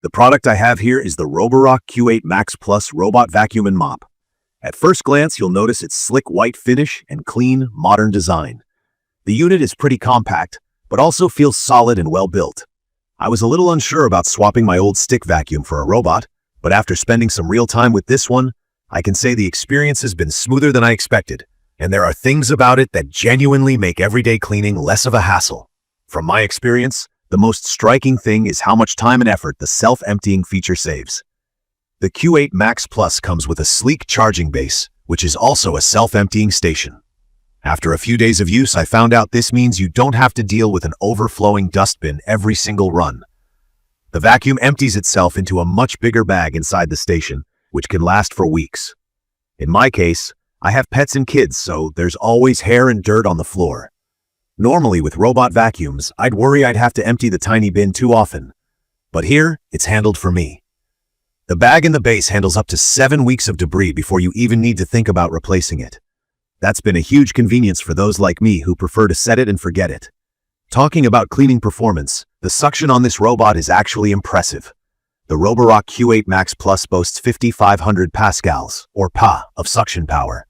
The product I have here is the Roborock Q8 Max Plus Robot Vacuum and Mop. At first glance, you'll notice its slick white finish and clean, modern design. The unit is pretty compact, but also feels solid and well-built. I was a little unsure about swapping my old stick vacuum for a robot, but after spending some real time with this one, I can say the experience has been smoother than I expected, and there are things about it that genuinely make everyday cleaning less of a hassle. From my experience, the most striking thing is how much time and effort the self-emptying feature saves. The Q8 Max Plus comes with a sleek charging base, which is also a self-emptying station. After a few days of use, I found out this means you don't have to deal with an overflowing dustbin every single run. The vacuum empties itself into a much bigger bag inside the station, which can last for weeks. In my case, I have pets and kids, so there's always hair and dirt on the floor. Normally, with robot vacuums, I'd worry I'd have to empty the tiny bin too often. But here, it's handled for me. The bag in the base handles up to 7 weeks of debris before you even need to think about replacing it. That's been a huge convenience for those like me who prefer to set it and forget it. Talking about cleaning performance, the suction on this robot is actually impressive. The Roborock Q8 Max Plus boasts 5,500 pascals, or PA, of suction power.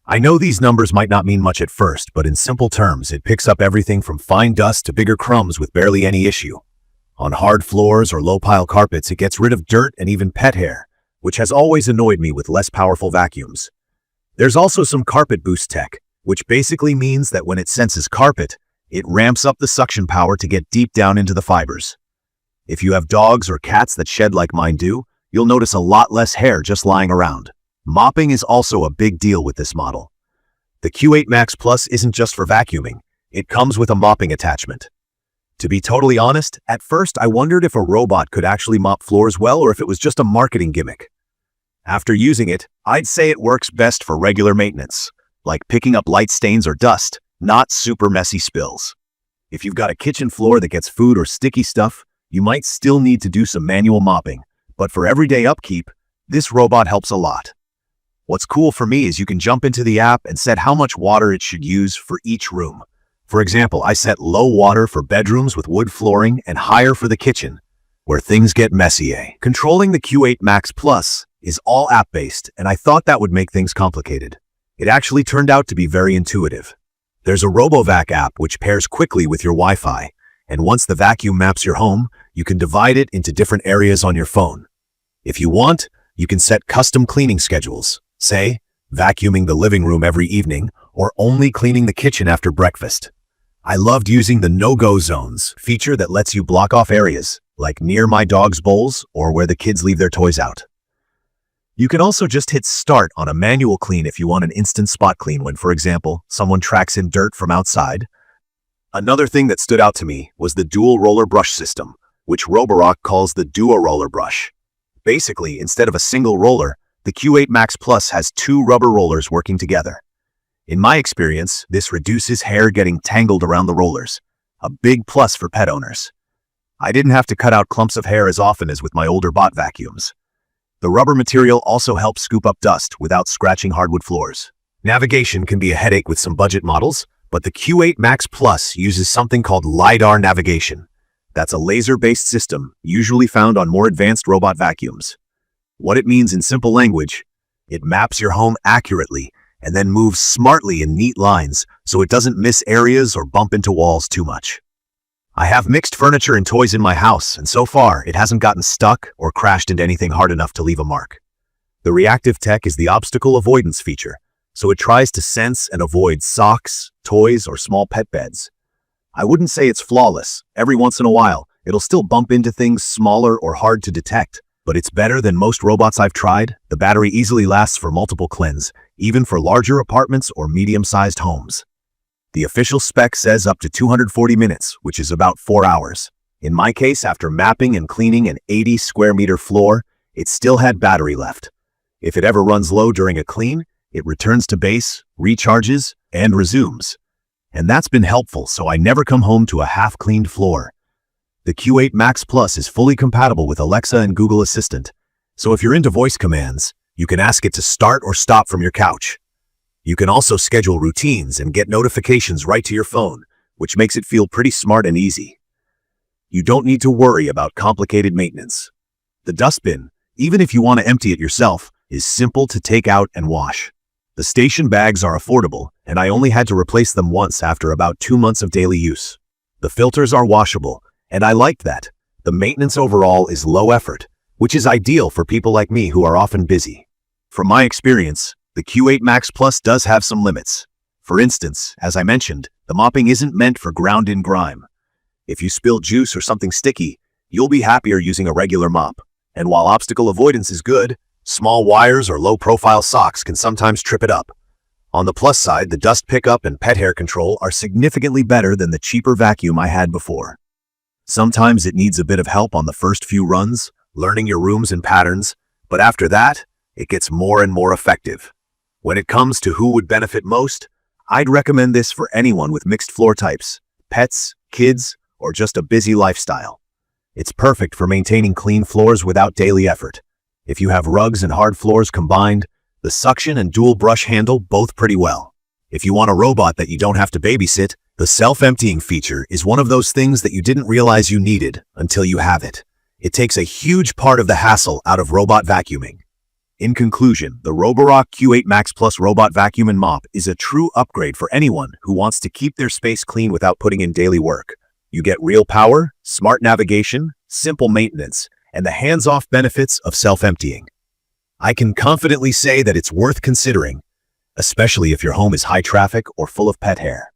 I know these numbers might not mean much at first, but in simple terms, it picks up everything from fine dust to bigger crumbs with barely any issue. On hard floors or low-pile carpets, it gets rid of dirt and even pet hair, which has always annoyed me with less powerful vacuums. There's also some carpet boost tech, which basically means that when it senses carpet, it ramps up the suction power to get deep down into the fibers. If you have dogs or cats that shed like mine do, you'll notice a lot less hair just lying around. Mopping is also a big deal with this model. The Q8 Max Plus isn't just for vacuuming, it comes with a mopping attachment. To be totally honest, at first I wondered if a robot could actually mop floors well or if it was just a marketing gimmick. After using it, I'd say it works best for regular maintenance, like picking up light stains or dust, not super messy spills. If you've got a kitchen floor that gets food or sticky stuff, you might still need to do some manual mopping, but for everyday upkeep, this robot helps a lot. What's cool for me is you can jump into the app and set how much water it should use for each room. For example, I set low water for bedrooms with wood flooring and higher for the kitchen, where things get messy. Controlling the Q8 Max Plus is all app-based, and I thought that would make things complicated. It actually turned out to be very intuitive. There's a RoboVac app which pairs quickly with your Wi-Fi, and once the vacuum maps your home, you can divide it into different areas on your phone. If you want, you can set custom cleaning schedules. Say, vacuuming the living room every evening, or only cleaning the kitchen after breakfast. I loved using the no-go zones feature that lets you block off areas, like near my dog's bowls or where the kids leave their toys out. You can also just hit start on a manual clean if you want an instant spot clean when, for example, someone tracks in dirt from outside. Another thing that stood out to me was the DuoRoller Brush system, which Roborock calls the DuoRoller Brush. Basically, instead of a single roller, the Q8 Max Plus has 2 rubber rollers working together. In my experience, this reduces hair getting tangled around the rollers, a big plus for pet owners. I didn't have to cut out clumps of hair as often as with my older bot vacuums. The rubber material also helps scoop up dust without scratching hardwood floors. Navigation can be a headache with some budget models, but the Q8 Max Plus uses something called LiDAR navigation. That's a laser-based system, usually found on more advanced robot vacuums. What it means in simple language, it maps your home accurately and then moves smartly in neat lines so it doesn't miss areas or bump into walls too much. I have mixed furniture and toys in my house, and so far it hasn't gotten stuck or crashed into anything hard enough to leave a mark. The Reactive Tech is the obstacle avoidance feature, so it tries to sense and avoid socks, toys, or small pet beds. I wouldn't say it's flawless. Every once in a while, it'll still bump into things smaller or hard to detect. But it's better than most robots I've tried. The battery easily lasts for multiple cleans, even for larger apartments or medium-sized homes. The official spec says up to 240 minutes, which is about 4 hours. In my case, after mapping and cleaning an 80 square meter floor, it still had battery left. If it ever runs low during a clean, it returns to base, recharges, and resumes. And that's been helpful, so I never come home to a half-cleaned floor. The Q8 Max Plus is fully compatible with Alexa and Google Assistant, so if you're into voice commands, you can ask it to start or stop from your couch. You can also schedule routines and get notifications right to your phone, which makes it feel pretty smart and easy. You don't need to worry about complicated maintenance. The dustbin, even if you want to empty it yourself, is simple to take out and wash. The station bags are affordable, and I only had to replace them once after about 2 months of daily use. The filters are washable, and I liked that. The maintenance overall is low effort, which is ideal for people like me who are often busy. From my experience, the Q8 Max Plus does have some limits. For instance, as I mentioned, the mopping isn't meant for ground-in grime. If you spill juice or something sticky, you'll be happier using a regular mop. And while obstacle avoidance is good, small wires or low-profile socks can sometimes trip it up. On the plus side, the dust pickup and pet hair control are significantly better than the cheaper vacuum I had before. Sometimes it needs a bit of help on the first few runs, learning your rooms and patterns, but after that, it gets more and more effective. When it comes to who would benefit most, I'd recommend this for anyone with mixed floor types, pets, kids, or just a busy lifestyle. It's perfect for maintaining clean floors without daily effort. If you have rugs and hard floors combined, the suction and dual brush handle both pretty well. If you want a robot that you don't have to babysit, the self-emptying feature is one of those things that you didn't realize you needed until you have it. It takes a huge part of the hassle out of robot vacuuming. In conclusion, the Roborock Q8 Max Plus Robot Vacuum and Mop is a true upgrade for anyone who wants to keep their space clean without putting in daily work. You get real power, smart navigation, simple maintenance, and the hands-off benefits of self-emptying. I can confidently say that it's worth considering, especially if your home is high traffic or full of pet hair.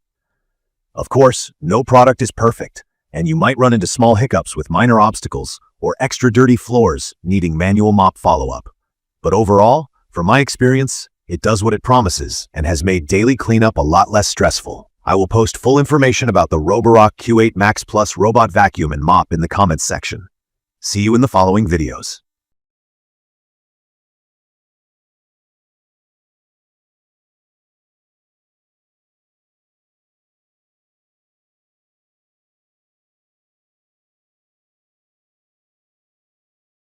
Of course, no product is perfect, and you might run into small hiccups with minor obstacles or extra dirty floors needing manual mop follow-up. But overall, from my experience, it does what it promises and has made daily cleanup a lot less stressful. I will post full information about the Roborock Q8 Max Plus Robot Vacuum and Mop in the comments section. See you in the following videos.